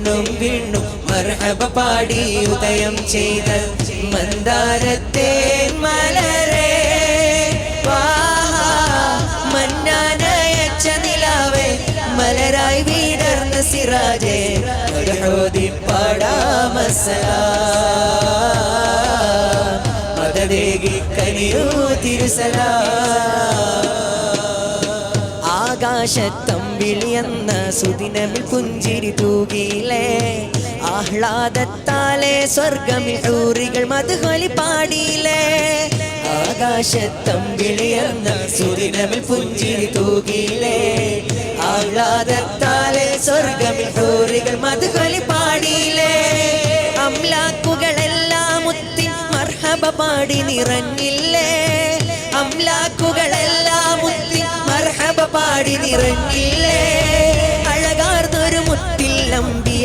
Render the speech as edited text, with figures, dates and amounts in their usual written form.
മണ്ണും വിണ്ണും മർഹബ പാടി ഉദയം ചെയ്ത മന്ദാരത്തെ മലരേ മന്നാനയച്ച നിലാവേ മലരായി വീടർന്ന സിറാജേ മർഹൂദി പാടാമസലാം മദദേകി കനിയൂ തിരുസലാം ആകാശത്തമ്പിളിയെന്ന സുദിനമിൽ പുഞ്ചിരി തൂകിയിലേ ആഹ്ലാദത്താലെ സ്വർഗമിൽ ഹൂറികൾ മദ്ഹ്വലി പാടിയിലേ ആകാശത്തമ്പിളിയെന്ന സുദിനമിൽ പുഞ്ചിരി തൂകിയിലേ ആഹ്ലാദത്താലെ സ്വർഗമിൽ ഹൂറികൾ മദ്ഹ്വലി പാടിയിലേ അംലാക്കുകളെല്ലാം മുത്തി മർഹബ പാടി നിറഞ്ഞില്ലേ അംലാക്കുകളെല്ലാം മുത്തി മർഹബ പാടി നിറഞ്ഞില്ലേ